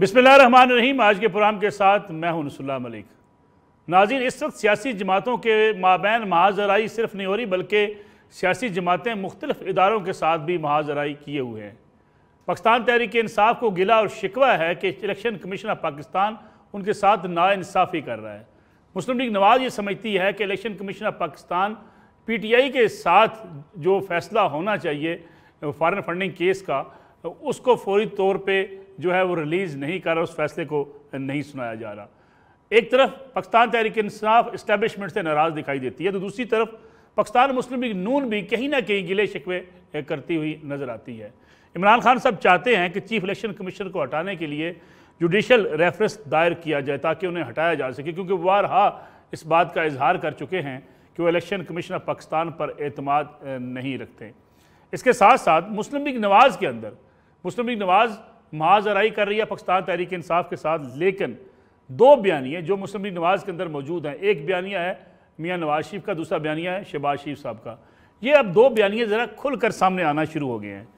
बिस्मिल्लाहिर्रहमानिर्रहीम। आज के प्रोग्राम के साथ मैं हूं नसरुल्लाह मलिक। नाज़रीन, इस वक्त सियासी जमातों के माबैन महाजराई सिर्फ नहीं हो रही, बल्कि सियासी जमातें मुख्तलिफ इदारों के साथ भी महाजराई किए हुए हैं। पाकिस्तान तहरीक इंसाफ को गिला और शिकवा है कि इलेक्शन कमीशन ऑफ पाकिस्तान उनके साथ नाइंसाफ़ी कर रहा है। मुस्लिम लीग नवाज़ ये समझती है कि election commission of Pakistan PTI के साथ जो फैसला होना चाहिए फॉरेन फंडिंग केस का, उसको फौरी तौर पे जो है वो रिलीज़ नहीं कर रहा, उस फैसले को नहीं सुनाया जा रहा। एक तरफ पाकिस्तान तहरीक इंसाफ इस्टेब्लिशमेंट से नाराज़ दिखाई देती है, तो दूसरी तरफ पाकिस्तान मुस्लिम लीग नून भी कहीं ना कहीं गिले शिकवे करती हुई नज़र आती है। इमरान खान साहब चाहते हैं कि चीफ इलेक्शन कमीशनर को हटाने के लिए जुडिशल रेफरेंस दायर किया जाए ताकि उन्हें हटाया जा सके, क्योंकि वो बारहा इस बात का इजहार कर चुके हैं कि वो इलेक्शन कमीशन ऑफ पाकिस्तान पर एतमाद नहीं रखते। इसके साथ साथ मुस्लिम लीग नवाज़ के अंदर मुस्लिम लीग नवाज़ महाजराई कर रही है पाकिस्तान तहरीक इंसाफ के साथ, लेकिन दो बयानिए जो मुस्लिम लीग नवाज़ के अंदर मौजूद हैं, एक बयानिया है मियाँ नवाज शरीफ का, दूसरा बयानिया है शहबाज शरीफ साहब का। ये अब दो बयानिए ज़रा खुलकर सामने आना शुरू हो गए हैं।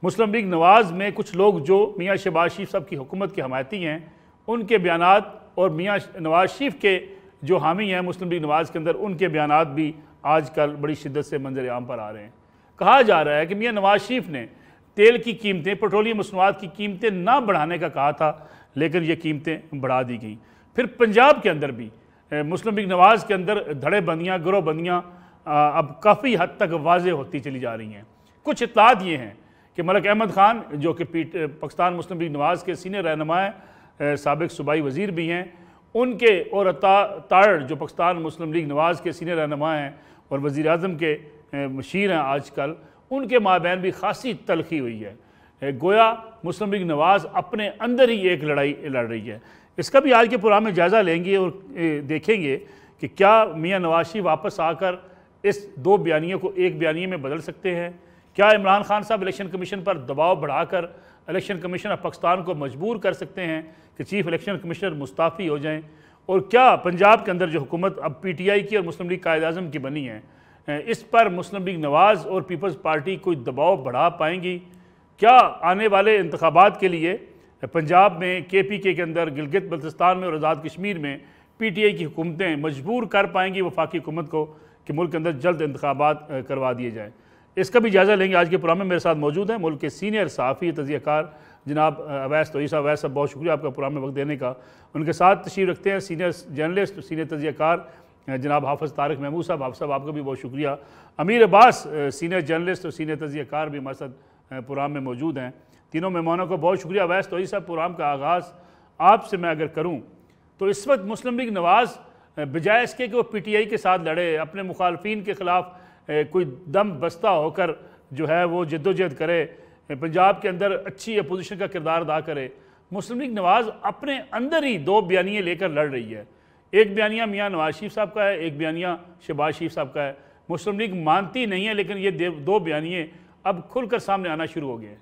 मुस्लिम लीग नवाज़ में कुछ लोग जो मियाँ शहबाज शरीफ साहब की हुकूमत के हमायती हैं, उनके बयानात, और मियाँ नवाज शरीफ के जो हामी हैं मुस्लिम लीग नवाज़ के अंदर, उनके बयानात भी आजकल बड़ी शिद्दत से मंजर आम पर आ रहे हैं। कहा जा रहा है कि मियाँ नवाज शरीफ ने तेल की कीमतें, पेट्रोलियम मसनूआत की कीमतें ना बढ़ाने का कहा था, लेकिन ये कीमतें बढ़ा दी गई। फिर पंजाब के अंदर भी मुस्लिम लीग नवाज़ के अंदर धड़ेबंदियाँ, गिरोहबंदियाँ अब काफ़ी हद तक वाज़े होती चली जा रही हैं। कुछ इत्तलात ये हैं कि मलिक अहमद ख़ान जो कि पाकिस्तान मुस्लिम लीग नवाज़ के सीनियर रहनुमा हैं, साबिक़ सूबाई वज़ीर भी हैं, उनके और ताड़ जो पाकिस्तान मुस्लिम लीग नवाज़ के सीनियर रहनुमा हैं और वज़ीर आज़म के मशीर हैं आजकल, उनके माबैन भी खासी तलखी हुई है। गोया मुस्लिम लीग नवाज़ अपने अंदर ही एक लड़ाई लड़ रही है। इसका भी आज के प्रोग्राम में जायज़ा लेंगे और देखेंगे कि क्या मियाँ नवाज शरीफ वापस आकर इस दो बयानियों को एक बयानिए में बदल सकते हैं। क्या इमरान खान साहब इलेक्शन कमीशन पर दबाव बढ़ाकर इलेक्शन कमीशन ऑफ पाकिस्तान को मजबूर कर सकते हैं कि चीफ इलेक्शन कमिश्नर मुस्ताफ़ी हो जाएँ। और क्या पंजाब के अंदर जो हुकूमत अब PTI की और मुस्लिम लीग कायद-ए-आज़म की बनी है, इस पर मुस्लिम लीग नवाज़ और पीपल्स पार्टी कोई दबाव बढ़ा पाएंगी। क्या आने वाले इंतखाबात के लिए पंजाब में KPK के अंदर, गिलगित बल्तिस्तान में और आज़ाद कश्मीर में PTI की हुकूमतें मजबूर कर पाएंगी वफाकी हुकूमत को कि मुल्क के अंदर जल्द इंतखाबात करवा दिए जाएँ। इसका भी जायज़ा लेंगे। आज के प्रोग्राम में मेरे साथ मौजूद हैं मुल्क के सीनियर सहाफ़ी तज़कियाकार जनाब अवैस तोई साहब। अवैस साहब, बहुत शुक्रिया आपका प्रोग्राम में वक्त देने का। उनके साथ तशरीफ़ रखते हैं सीनियर जर्नलिस्ट, सीनियर तज़कियाकार जनाब हाफ़िज़ तारिक महमूद साहब। हाफ़िज़ साहब, आपका भी बहुत शुक्रिया। अमीर अब्बास, सीनियर जर्नलिस्ट और सीनियर तज़कियाकार भी हमारे साथ प्रोग्राम में मौजूद हैं। तीनों मेहमानों को बहुत शुक्रिया। अवैस तोई साहब, प्रोग्राम का आगाज़ आपसे मैं अगर करूँ तो इस वक्त मुस्लिम लीग नवाज़ बजाय इसके कि वो PTI के साथ लड़े, अपने मुखालफिन के ख़िलाफ़ कोई दम बस्ता होकर जो है वो जद्दोजहद करे, पंजाब के अंदर अच्छी अपोजिशन का किरदार अदा करे, मुस्लिम लीग नवाज़ अपने अंदर ही दो बयानिए लेकर लड़ रही है। एक बयानिया मियाँ नवाज शरीफ साहब का है, एक बयानिया शहबाज शरीफ साहब का है। मुस्लिम लीग मानती नहीं है, लेकिन ये दो बयानिए अब खुलकर सामने आना शुरू हो गए हैं।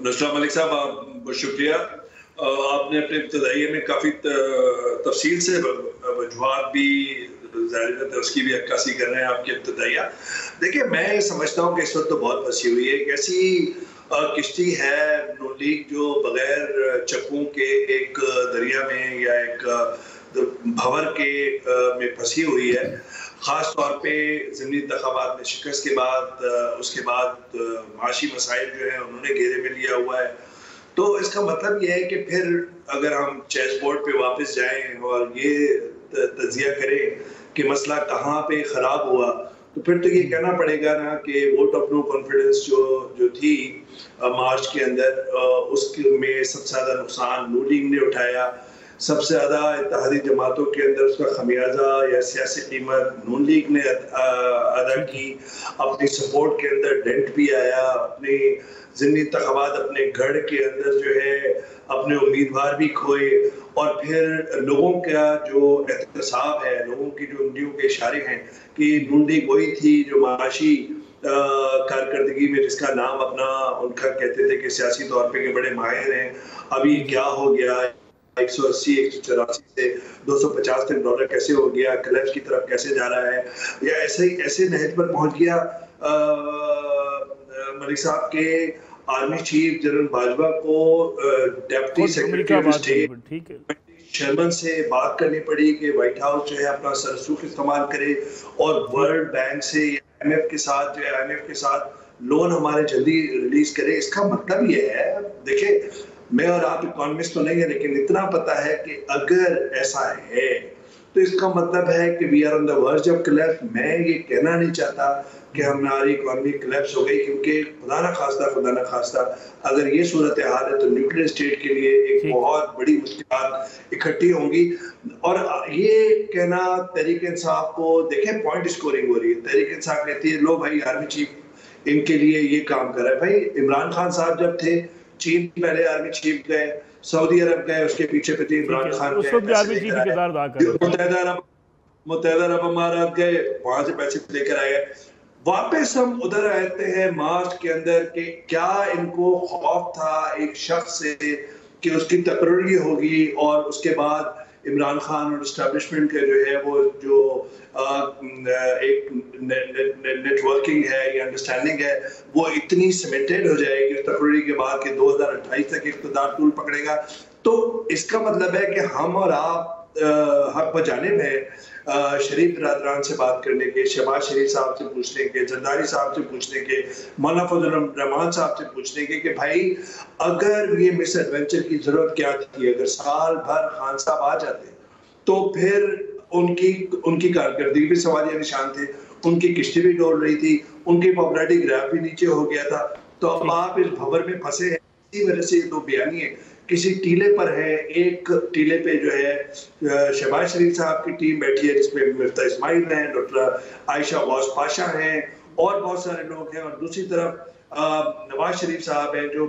नसरुल्लाह मलिक साहब, बहुत शुक्रिया। आपने अपने इब्तिदाइये में काफ़ी तफसील से वजूहात भी ज़ाहिर है उसकी भी अक्कासी कर रहे हैं आपके इब्तिदाइया। देखिए, मैं समझता हूँ कि इस वक्त तो बहुत फंसी हुई है। एक ऐसी किश्ती है नून लीग जो बगैर चप्पू के एक दरिया में या एक भंवर के में फंसी हुई है। ख़ास तौर पे ज़िमनी इंतखाबात में शिकस्त के बाद उसके बाद माशी मसाइल जो है उन्होंने घेरे में लिया हुआ है। तो इसका मतलब यह है कि फिर अगर हम चेस बोर्ड पे वापस जाएं और ये तजिया करें कि मसला कहाँ पे ख़राब हुआ, तो फिर तो ये कहना पड़ेगा ना कि वोट ऑफ नो कॉन्फिडेंस जो थी मार्च के अंदर, उसके में सबसे ज़्यादा नुकसान नून लीग ने उठाया। सबसे ज़्यादा इत्तेहादी जमातों के अंदर उसका खमियाजा या सियासी कीमत नून लीग ने अदा की। अपनी सपोर्ट के अंदर डेंट भी आया। अपने ज़िमनी इंतखाबात अपने गढ़ के अंदर जो है अपने उम्मीदवार भी खोए। और फिर लोगों का जो एहतसाब है, लोगों की जो उंगलियों के इशारे हैं कि नून लीग वही थी जो माशी कारकर्दगी में जिसका नाम अपना उनका कहते थे कि सियासी तौर पे के बड़े माहिर हैं। अभी क्या हो गया, 180 184 से 250 तक डॉलर कैसे हो गया, क्लच की तरफ कैसे जा रहा है, या ऐसे नहज पर पहुंच गया मलिक साहब के आर्मी चीफ जनरल बाजवा को डेप्टी सेक्रेटरी ऑफ स्टेट, ठीक है, शर्मन से बात करनी पड़ी कि व्हाइट हाउस जो है अपना सरसूख इस्तेमाल करे और वर्ल्ड बैंक से IMF के साथ लोन हमारे जल्दी रिलीज करे। इसका मतलब ये है, देखिए मैं और आप इकोनॉमिस्ट तो नहीं है, लेकिन इतना पता है कि अगर ऐसा है तो इसका मतलब है कि we are on the verge of collapse. मैं ये कहना नहीं चाहता कि हमारी इकोनॉमी कोलैप्स हो गई, क्योंकि खुदा ना खास्ता अगर ये सूरत हाल है तो न्यूक्लियर स्टेट के लिए एक बहुत बड़ी मुश्किल इकट्ठी होंगी। और ये कहना तहरीक इंसाफ को, देखें पॉइंट स्कोरिंग हो रही है, तहरीक इंसाफ कहती है लो भाई आर्मी चीफ इनके लिए ये काम कर रहा है। भाई इमरान खान साहब जब थे चीन पहले आर्मी चीफ गए, सऊदी अरब गए, उसके पीछे पे इमरान खान मुत्तहिदा अरब अमारात गए, वहां से पैसे लेकर आए। वापस हम उधर आते हैं मार्च के अंदर कि क्या इनको खौफ था एक शख्स से कि उसकी तकरीरी होगी और उसके बाद इमरान खान और एस्टेब्लिशमेंट के जो है वो जो एक नेटवर्किंग है या अंडरस्टैंडिंग है वो इतनी सीमेंटेड हो जाएगी तकरीरी के बाद कि 2028 तक इक़्तिदार टूल पकड़ेगा। तो इसका मतलब है कि हम और आप हक बजानिब है शरीफ बरादरान से बात करने के, शहबाज शरीफ साहब से पूछने के, जरदारी साहब से पूछने के, मौलाना फजल रहमान साहब से पूछने के कि भाई अगर ये मिस एडवेंचर की जरूरत क्या थी, अगर साल भर खान साहब आ जाते तो फिर उनकी कारकर्दगी भी सवालिया निशान थे, उनकी किश्ती भी डोल रही थी, उनकी पॉपुलैरिटी ग्राफ भी नीचे हो गया था। तो अब आप इस भंवर में फंसे हैं, इसी वजह से दो बयानी है किसी टीले पर है। एक टीले पे जो है शहबाज शरीफ साहब की टीम बैठी है जिसमें मिफ्ता इस्माइल हैं, डॉक्टर आयशा गौस पाशा हैं और बहुत सारे लोग हैं, और दूसरी तरफ नवाज शरीफ साहब हैं जो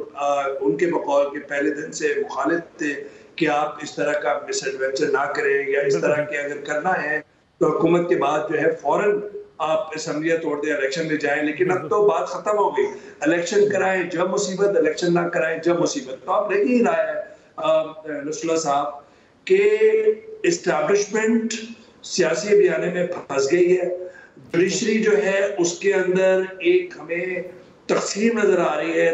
उनके बकौल के पहले दिन से मुखालिफ थे कि आप इस तरह का मिस एडवेंचर ना करें, या इस तरह के अगर करना है तो हुकूमत के बाद जो है फौरन आप असम्बलियां तोड़ दें, इलेक्शन में जाएं। लेकिन अब तो बात खत्म हो गई, इलेक्शन कराएं जब मुसीबत, इलेक्शन ना कराएं जब मुसीबत। तो आप देख ही रहा है नसरुल्लाह साहब के एस्टैब्लिशमेंट सियासी बयाने में फंस गई है। जुडिशरी जो है उसके अंदर एक हमें तकसीम नजर आ रही है,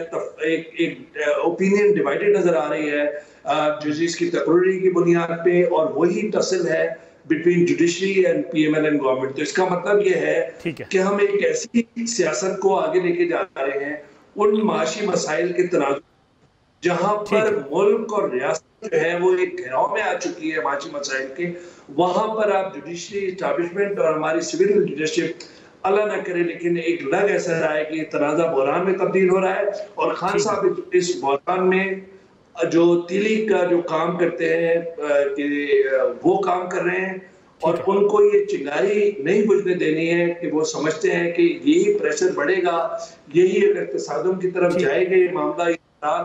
एक ओपिनियन डिवाइडेड नजर आ रही है जजेस की तकरीरी की बुनियाद पे, और वही टसल है between judiciary and PMLN government. तो इसका मतलब ये है कि हम एक ऐसी सियासत को आगे लेके जा रहे हैं उन माशी मसाइल के तनाजुर जहां पर मुल्क और रियासत जो है वो एक घेराव में आ चुकी है माशी मसाइल के, वहां पर आप जुडिशरी एस्टैब्लिशमेंट और हमारी सिविल लीडरशिप अल्लाह न करे लेकिन एक लग ऐसा रहा है कि तनाजा बहरान में तब्दील हो रहा है। और खान साहब इस बहरान में जो तिली का जो काम करते हैं कि वो काम कर रहे हैं, और उनको ये चिंगारी नहीं बुझने देनी है कि वो समझते हैं कि यही प्रेशर बढ़ेगा, यही अगर इक़्तिसादों की तरफ जाएगा ये मामला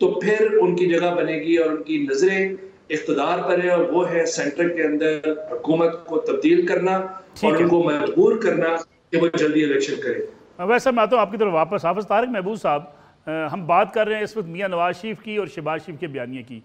तो फिर उनकी जगह बनेगी, और उनकी नजरें इक़्तिदार पर है, और वो है सेंटर के अंदर हुकूमत को तब्दील करना और उनको मजबूर करना कि वो जल्दी इलेक्शन करें। वैसे मैं तो आपकी तरफ वापस हाफिज तारिक महबूब साहब, हम बात कर रहे हैं इस वक्त मियां नवाज शरीफ की और शहबाज शरीफ के बयानिए की।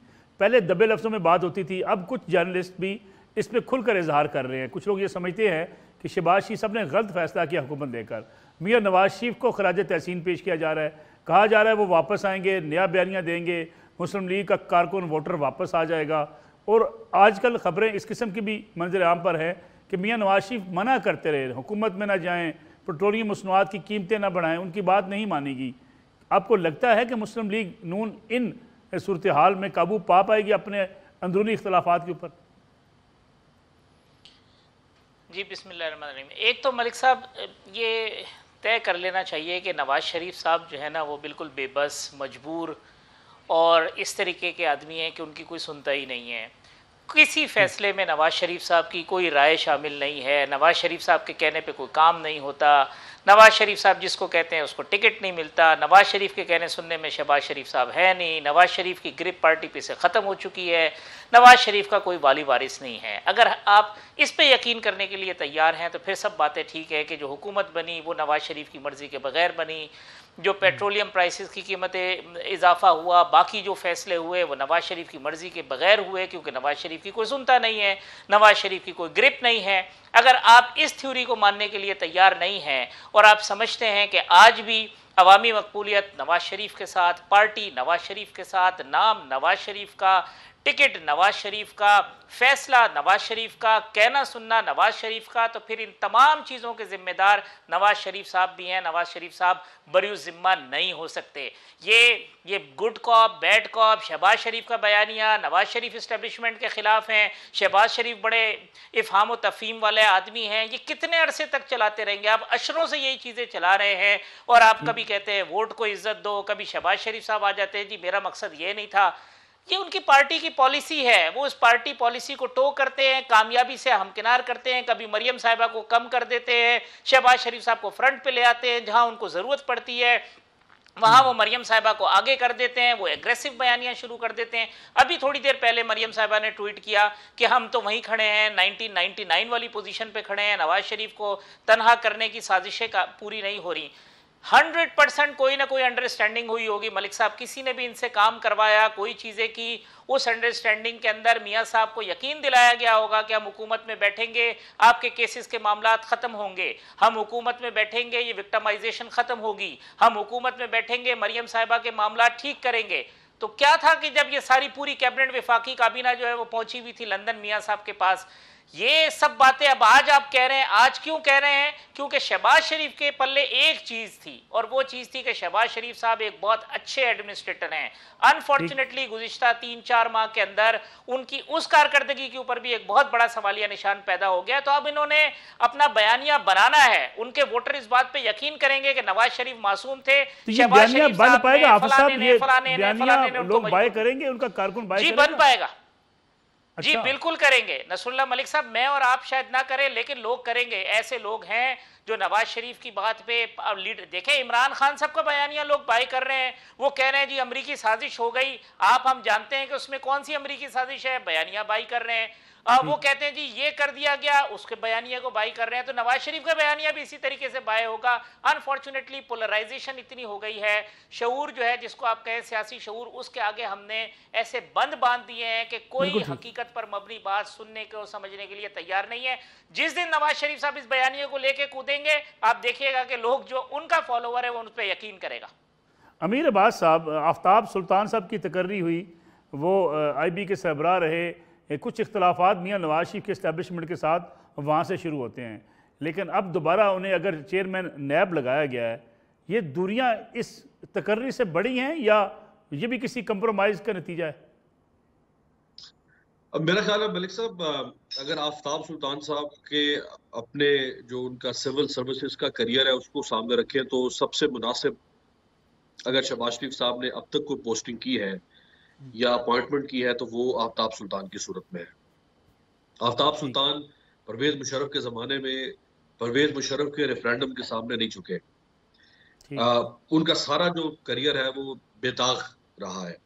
पहले दबे लफ्ज़ों में बात होती थी, अब कुछ जर्नलिस्ट भी इस पर खुलकर इजहार कर रहे हैं। कुछ लोग ये समझते हैं कि शहबाज शरीफ साहब ने गलत फैसला किया हुकूमत देकर, मियां नवाज शरीफ को खराज तहसीन पेश किया जा रहा है, कहा जा रहा है वो वापस आएंगे, नया बयानिया देंगे, मुस्लिम लीग का कारकुन वोटर वापस आ जाएगा। और आजकल ख़बरें इस किस्म की भी मंजर आम पर है कि मियां नवाज शरीफ मना करते रहे, हुकूमत में ना जाएँ, पेट्रोलियम मसनूआत की कीमतें ना बढ़ाएँ, उनकी बात नहीं मानेगी। आपको लगता है कि मुस्लिम लीग नून इन सूरत हाल में काबू पा पाएगी अपने अंदरूनी इख्तलाफात के ऊपर? जी बिस्मिल्लाहिर्रहमानिर्रहीम। एक तो मलिक साहब ये तय कर लेना चाहिए कि नवाज़ शरीफ साहब जो है ना वो बिल्कुल बेबस, मजबूर और इस तरीके के आदमी हैं कि उनकी कोई सुनता ही नहीं है। किसी फ़ैसले में नवाज़ शरीफ साहब की कोई राय शामिल नहीं है, नवाज़ शरीफ साहब के कहने पे कोई काम नहीं होता, नवाज़ शरीफ साहब जिसको कहते हैं उसको टिकट नहीं मिलता, नवाज़ शरीफ के कहने सुनने में शहबाज शरीफ साहब है नहीं, नवाज़ शरीफ की ग्रिप पार्टी पे से ख़त्म हो चुकी है, नवाज़ शरीफ का कोई वाली वारिस नहीं है। अगर आप इस पे यकीन करने के लिए तैयार हैं तो फिर सब बातें ठीक है कि जो हुकूमत बनी वो नवाज़ शरीफ की मर्ज़ी के बगैर बनी, जो पेट्रोलियम प्राइसेस की कीमतें इजाफा हुआ, बाकी जो फ़ैसले हुए वो नवाज़ शरीफ की मर्ज़ी के बगैर हुए, क्योंकि नवाज़ शरीफ की कोई सुनता नहीं है, नवाज़ शरीफ की कोई ग्रिप नहीं है। अगर आप इस थ्योरी को मानने के लिए तैयार नहीं हैं और आप समझते हैं कि आज भी अवामी मकबूलियत नवाज शरीफ के साथ, पार्टी नवाज शरीफ के साथ, नाम नवाज शरीफ का, टिकट नवाज शरीफ का, फैसला नवाज शरीफ का, कहना सुनना नवाज शरीफ का, तो फिर इन तमाम चीज़ों के जिम्मेदार नवाज शरीफ साहब भी हैं। नवाज शरीफ साहब बरी ज़िम्मा नहीं हो सकते। ये good cop bad cop, Shahbaz Sharif का बयानिया, नवाज शरीफ इस्टेब्लिशमेंट के ख़िलाफ़ हैं, शहबाज शरीफ बड़े इफ़हाम व तफ़हीम वाले आदमी हैं, ये कितने अरसे तक चलाते रहेंगे? आप अशरों से यही चीज़ें चला रहे हैं और आप कभी कहते हैं वोट को इज्जत दो, कभी शहबाज शरीफ साहब आ जाते हैं जी मेरा मकसद ये नहीं था। ये उनकी पार्टी की पॉलिसी है, वो उस पार्टी पॉलिसी को टो करते हैं, कामयाबी से हमकिनार करते हैं, कभी मरियम साहिबा को कम कर देते हैं, शहबाज शरीफ साहब को फ्रंट पे ले आते हैं, जहां उनको ज़रूरत पड़ती है वहां वो मरियम साहिबा को आगे कर देते हैं, वो एग्रेसिव बयानियां शुरू कर देते हैं। अभी थोड़ी देर पहले मरियम साहिबा ने ट्वीट किया कि हम तो वहीं खड़े हैं, 1999 वाली पोजीशन पे खड़े हैं, नवाज शरीफ को तनहा करने की साजिशें पूरी नहीं हो रही। 100% कोई ना कोई अंडरस्टैंडिंग हुई होगी मलिक साहब, किसी ने भी इनसे काम करवाया, कोई चीज़ें की, उस अंडरस्टैंडिंग के अंदर मियाँ साहब को यकीन दिलाया गया होगा कि हम हुकूमत में बैठेंगे, आपके केसेस के मामलात ख़त्म होंगे, हम हुकूमत में बैठेंगे, ये विक्टिमाइजेशन ख़त्म होगी, हम हुकूमत में बैठेंगे, मरियम साहिबा के मामला ठीक करेंगे। तो क्या था कि जब ये सारी पूरी कैबिनेट वफाकी काबीना जो है वो पहुंची हुई थी लंदन मियाँ साहब के पास, ये सब बातें अब आज आप कह रहे हैं। आज क्यों कह रहे हैं? क्योंकि शहबाज शरीफ के पल्ले एक चीज थी और वो चीज थी कि शहबाज शरीफ साहब एक बहुत अच्छे एडमिनिस्ट्रेटर हैं। अनफॉर्चुनेटली गुज़िश्ता 3-4 माह के अंदर उनकी उस कारकर्दगी के ऊपर भी एक बहुत बड़ा सवालिया निशान पैदा हो गया। तो अब इन्होंने अपना बयानिया बनाना है, उनके वोटर इस बात पे यकीन करेंगे कि नवाज शरीफ मासूम थे। शहबाज शरीफ बन पाएगा फलाने लोग बाय करेंगे, उनका कारकुन बाय करेगा? जी बन पाएगा। अच्छा। जी बिल्कुल करेंगे नसरुल्लाह मलिक साहब, मैं और आप शायद ना करें लेकिन लोग करेंगे। ऐसे लोग हैं जो नवाज शरीफ की बात पे लीडर देखें, इमरान खान साहब का बयानिया लोग बाय कर रहे हैं, वो कह रहे हैं जी अमरीकी साजिश हो गई। आप हम जानते हैं कि उसमें कौन सी अमरीकी साजिश है, बयानिया बाय कर रहे हैं। वो कहते हैं जी ये कर दिया गया, उसके बयानिया को बाय कर रहे हैं। तो नवाज शरीफ का बयानिया भी इसी तरीके से बाय होगा। अनफॉर्चुनेटली पोलराइजेशन इतनी हो गई है, शऊर जो है जिसको आप कहें सियासी शऊर, उसके आगे हमने ऐसे बंद बांध दिए हैं कि कोई हकीकत पर मबनी बात सुनने को समझने के लिए तैयार नहीं है। जिस दिन नवाज शरीफ साहब इस बयानिया को लेके कूदेंगे, आप देखिएगा कि लोग जो उनका फॉलोवर है वो उन पर यकीन करेगा। अमीर अब्बास साहब, आफ्ताब सुल्तान साहब की तकर्री हुई, वो IB के सरबराह रहे, कुछ इख्तलाफात मियाँ नवाज शरीफ के इस्टेब्लिशमेंट के साथ वहाँ से शुरू होते हैं, लेकिन अब दोबारा उन्हें अगर चेयरमैन नैब लगाया गया है, ये दूरियाँ इस तकर्री से बड़ी हैं या ये भी किसी कंप्रोमाइज़ का नतीजा है? अब मेरा ख्याल है मलिक साहब, अगर आफ्ताब सुल्तान साहब के अपने जो उनका सिविल सर्विसेज का करियर है उसको सामने रखें तो सबसे मुनासिब, अगर शहबाज शरीफ साहब ने अब तक कोई पोस्टिंग की है या अपॉइंटमेंट की है तो वो आफ्ताब सुल्तान की सूरत में है। आफ्ताब सुल्तान परवेज मुशर्रफ के ज़माने में परवेज मुशर्रफ के रेफरेंडम के सामने नहीं झुके। उनका सारा जो करियर है वो बेदाग रहा है।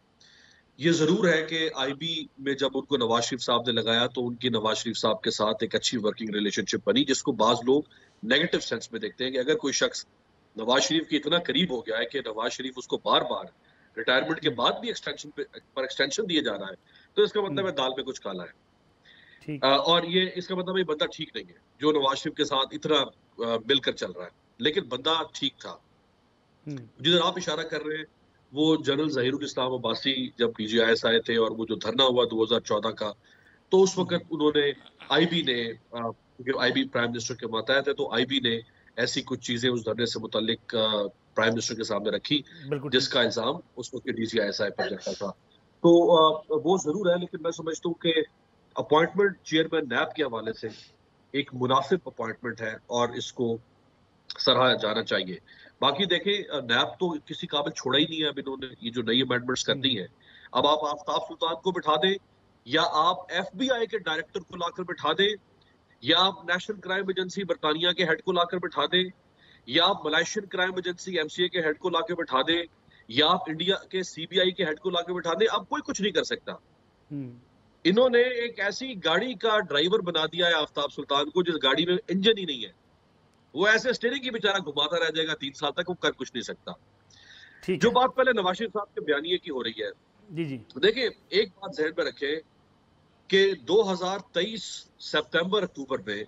ये ज़रूर है कि IB में जब उनको नवाज शरीफ साहब ने लगाया तो उनकी नवाज शरीफ साहब के साथ एक अच्छी वर्किंग रिलेशनशिप बनी, जिसको बाज़ लोग नेगेटिव सेंस में देखते हैं कि अगर कोई शख्स नवाज शरीफ के इतना करीब हो गया है कि नवाज शरीफ उसको बार बार रिटायरमेंट के बाद भी एक्सटेंशन दिए जा रहा है, तो इसका मतलब है दाल में कुछ काला है। और ये इसका मतलब ये बंदा ठीक नहीं है जो नवाज शरीफ के साथ इतना मिलकर चल रहा है, लेकिन बंदा ठीक था। जिधर आप इशारा कर रहे हैं वो जनरल ज़हीरुल इस्लाम अब्बासी जब DGIS आए थे और वो जो धरना हुआ 2014 का, तो उस वक्त उन्होंने IB ने, IB प्राइम मिनिस्टर के मातहत है, तो IB ने ऐसी कुछ चीजें उस धरने से मुतालिक प्राइम मिनिस्टर के सामने रखी जिसका इल्जाम उस वक्त DGIS पर लगता था। तो वो जरूर है, लेकिन मैं समझता हूँ कि अपॉइंटमेंट चेयरमैन नैब के हवाले से एक मुनासिब अपॉइंटमेंट है और इसको सराहा जाना चाहिए। बाकी देखें, नैब तो किसी काबिल छोड़ा ही नहीं है। अब इन्होंने ये जो नई अमेंडमेंट्स करनी है, अब आप आफ्ताब सुल्तान को बिठा दें या आप FBI के डायरेक्टर को लाकर बिठा दें या आप नेशनल क्राइम एजेंसी बरतानिया के हेड को लाकर बिठा दें या आप मलेशियन क्राइम एजेंसी MCA के हेड को लाकर बिठा दें या आप इंडिया के CBI के हेड को लाकर बिठा दें, अब कोई कुछ नहीं कर सकता। इन्होंने एक ऐसी गाड़ी का ड्राइवर बना दिया है आफ्ताब सुल्तान को जिस गाड़ी में इंजन ही नहीं है। वो ऐसे स्टीयरिंग की बेचारा घुमाता रह जाएगा 3 साल तक, वो कर कुछ नहीं सकता। जो बात पहले नवाज शरीफ साहब के बयानिए की हो रही है, जी देखिए, एक बात ज़हन में रखें कि 2023 सितंबर अक्टूबर में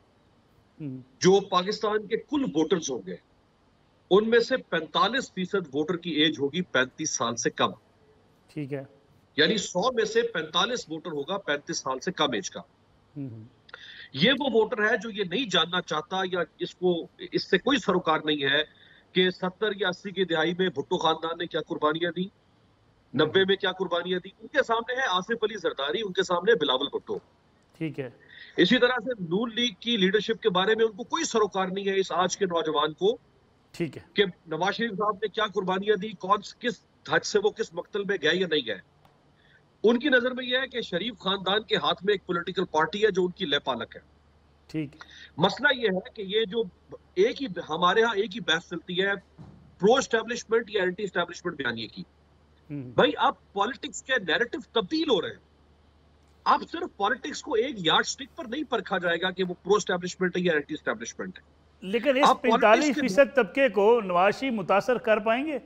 जो पाकिस्तान के कुल वोटर्स होंगे उनमें से 45% वोटर की एज होगी 35 साल से कम। ठीक है, यानी 100 में से 45 वोटर होगा 35 साल से कम एज का। ये वो वोटर है जो ये नहीं जानना चाहता या इसको इससे कोई सरोकार नहीं है कि 70 या 80 की दिहाई में भुट्टो खानदान ने क्या कुर्बानियां दी, 90 में क्या कुर्बानियां दी। उनके सामने है आसिफ अली जरदारी, उनके सामने बिलावल भुट्टो। ठीक है, इसी तरह से नून लीग की लीडरशिप के बारे में उनको कोई सरोकार नहीं है इस आज के नौजवान को। ठीक है, कि नवाज शरीफ साहब ने क्या कुर्बानियां दी, कौन किस हद से वो किस मकतल में गए या नहीं गए। उनकी नजर में यह है कि शरीफ खानदान के हाथ में एक पॉलिटिकल पार्टी है जो उनकी लेपालक है। ठीक। मसला यह है कि ये जो हमारे यहाँ एक ही बहस चलती है प्रो एस्टेब्लिशमेंट या एंटी एस्टेब्लिशमेंट बयानिए की। भाई आप पॉलिटिक्स के नैरेटिव तब्दील हो रहे हैं। आप सिर्फ पॉलिटिक्स को एक यार्ड स्टिक पर नहीं परखा जाएगा कि वो प्रो एस्टेब्लिशमेंट है या एंटी एस्टेब्लिशमेंट है। लेकिन इस 45% तबके को नवाज शरीफ मुतासर कर पाएंगे?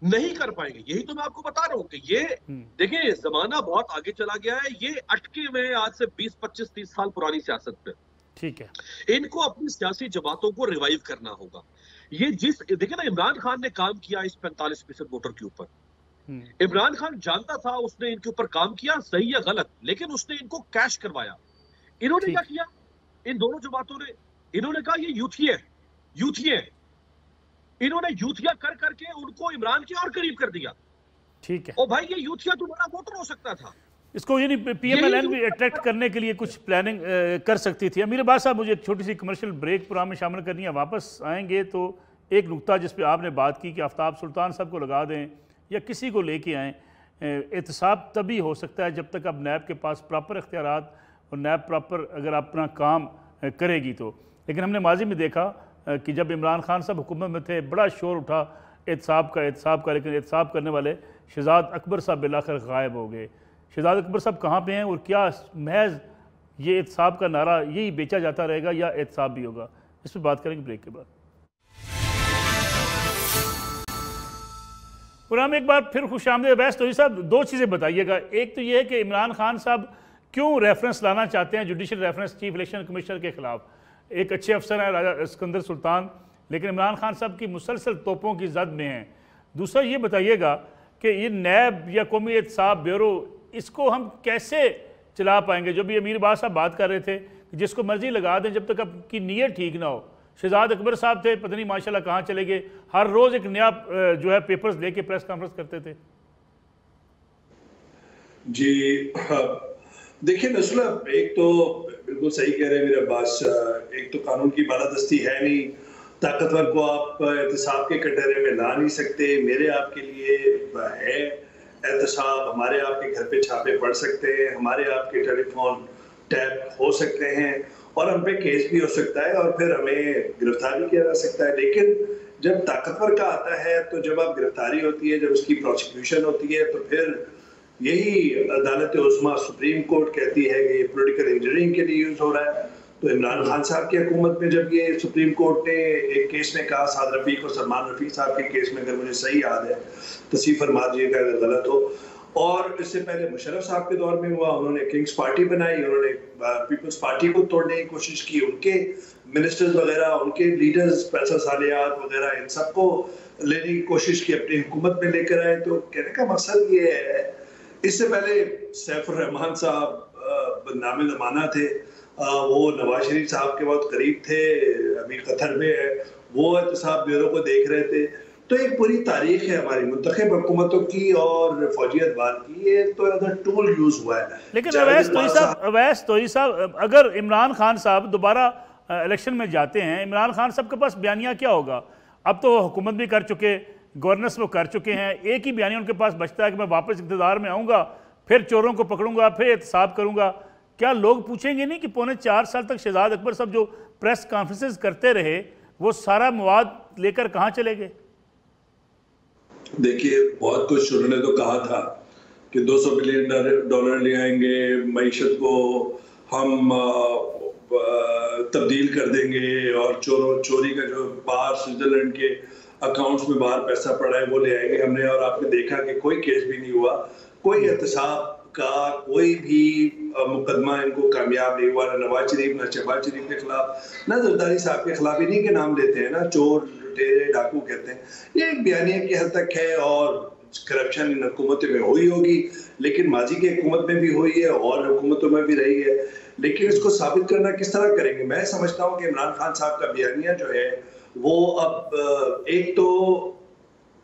नहीं कर पाएंगे। यही तो मैं आपको बता रहा हूं कि ये देखिए जमाना बहुत आगे चला गया है। ये अटके हुए आज से 20, 25, 30 साल पुरानी सियासत पे। ठीक है, इनको अपनी सियासी जमातों को रिवाइव करना होगा। ये देखिए ना, इमरान खान ने काम किया इस 45% वोटर के ऊपर। इमरान खान जानता था, उसने इनके ऊपर काम किया, सही या गलत, लेकिन उसने इनको कैश करवाया। इन्होंने क्या किया, इन दोनों जमातों ने, इन्होंने कहा ये यूथिये इन्होंने यूथिया कर करके उनको इमरान के और करीब कर दिया। ठीक है, ओ भाई ये यूथिया तुम्हारा वोटर हो सकता था। इसको यानी पीएमएलएन भी अट्रैक्ट करने के लिए कुछ प्लानिंग कर सकती थी। अमीर अब्बास साहब, मुझे एक छोटी सी कमर्शियल ब्रेक प्रोग्राम में शामिल करनी है। वापस आएंगे तो एक नुक्ता जिस पे आपने बात की कि आफ्ताब सुल्तान साहब को लगा दें या किसी को लेके आएँ, एहतसाब तभी हो सकता है जब तक अब नैब के पास प्रॉपर इख्तियारात और नैब प्रॉपर अगर अपना काम करेगी तो। लेकिन हमने माजी में देखा कि जब इमरान खान साहब हुकूमत में थे बड़ा शोर उठा एहतसाब का, लेकिन एहतसाब करने वाले शहजाद अकबर साहब बिलाखिर गायब हो गए। शहजाद अकबर साहब कहाँ पे हैं और क्या महज ये एहतसाब का नारा यही बेचा जाता रहेगा या एहतसाब भी होगा? इस पर बात करेंगे ब्रेक के बाद। प्रोग्राम एक बार फिर खुश आमदीद। अवैस तोही साहब, दो चीज़ें बताइएगा। एक तो ये है कि इमरान खान साहब क्यों रेफरेंस लाना चाहते हैं judicial reference chief election commissioner के खिलाफ? एक अच्छे अफसर हैं राजा सिकंदर सुल्तान, लेकिन इमरान खान साहब की मुसलसल तोपों की जद में हैं। दूसरा ये बताइएगा कि ये नैब या कौमी एहतसाब ब्यूरो, इसको हम कैसे चला पाएंगे? जो भी अमीर बात साहब बात कर रहे थे कि जिसको मर्जी लगा दें जब तक आपकी नीयत ठीक ना हो। शहजाद अकबर साहब थे, पता नहीं माशाल्लाह कहाँ चले गए, हर रोज़ एक नया जो है पेपर्स लेके प्रेस कॉन्फ्रेंस करते थे। जी देखिए नस्ला, एक तो बिल्कुल सही कह रहे हैं मेरे अब्बास, एक तो कानून की बालादस्ती है नहीं, ताकतवर को आप एहतसाब के कटहरे में ला नहीं सकते। मेरे आपके लिए है एहतसाब, हमारे आपके घर पे छापे पड़ सकते हैं, हमारे आपके टेलीफोन टैप हो सकते हैं और हम पे केस भी हो सकता है और फिर हमें गिरफ्तार भी किया जा सकता है। लेकिन जब ताकतवर का आता है तो जब आप गिरफ्तारी होती है, जब उसकी प्रोसिक्यूशन होती है, तो फिर यही अदालत उस्मा सुप्रीम कोर्ट कहती है कि ये पॉलिटिकल इंजीनियरिंग के लिए यूज हो रहा है। तो इमरान खान साहब की हुकूमत में जब ये सुप्रीम कोर्ट ने एक केस में कहा, साद रफीक और सलमान रफीक साहब के केस में, अगर मुझे सही याद है, तसीफ फरमा दीजिएगा अगर गलत हो, और इससे पहले मुशर्रफ साहब के दौर में हुआ, उन्होंने किंग्स पार्टी बनाई, उन्होंने पीपल्स पार्टी को तोड़ने की कोशिश की, उनके मिनिस्टर्स वगैरह, उनके लीडर्स, पैसा सालियात वगैरह, इन सबको लेने की कोशिश की, अपनी हुकूमत में लेकर आए। तो कहने का मकसद ये है, इससे पहले सैफुर रहमान साहब नामे ज़माना थे, वो नवाज शरीफ साहब के बहुत करीब थे, अभी कतर में है, वो एहतसाब ब्यूरो को देख रहे थे। तो एक पूरी तारीख है हमारी मुंतखब हुकूमतों की और फौजी अदवार की, ये तो एज अ टूल यूज हुआ है। लेकिन अवैस तोही साहब, अगर इमरान खान साहब दोबारा इलेक्शन में जाते हैं, इमरान खान साहब के पास बयानिया क्या होगा? अब तो हुकूमत भी कर चुके, गवर्नेंस वो कर चुके हैं, एक ही बयानिया उनके पास बचता है कि मैं वापस इक़्तिदार में आऊँगा, फिर चोरों को पकड़ूंगा, फिर एहतसाब करूँगा। क्या लोग पूछेंगे नहीं कि पौने 4 साल तक शहजाद अकबर साहब जो प्रेस कॉन्फ्रेंसेस करते रहे, वो सारा मवाद लेकर कहाँ चले गए? देखिए, बहुत कुछ उन्होंने तो कहा था कि $200 बिलियन ले आएंगे, मईशत को हम तब्दील कर देंगे और चोरी का जो बाहर स्विट्जरलैंड के अकाउंट्स में बाहर पैसा पड़ा है वो ले आएंगे हमने। और आपने देखा कि कोई केस भी नहीं हुआ, कोई एहतसाब का कोई भी मुकदमा इनको कामयाब नहीं हुआ, ना नवाज शरीफ, ना शहबाज शरीफ के खिलाफ, ना जरदारी साहब के खिलाफ। इन्हीं के नाम लेते हैं ना, चोर लुटेरे डाकू कहते हैं, ये एक बयानिया की हद तक है और करप्शन इन हुकूमतों में हुई होगी, लेकिन माजी की हुकूमत में भी हुई है और हुकूमतों में भी रही है। लेकिन इसको साबित करना किस तरह करेंगे? मैं समझता हूँ कि इमरान खान साहब का बयानिया जो है वो अब एक तो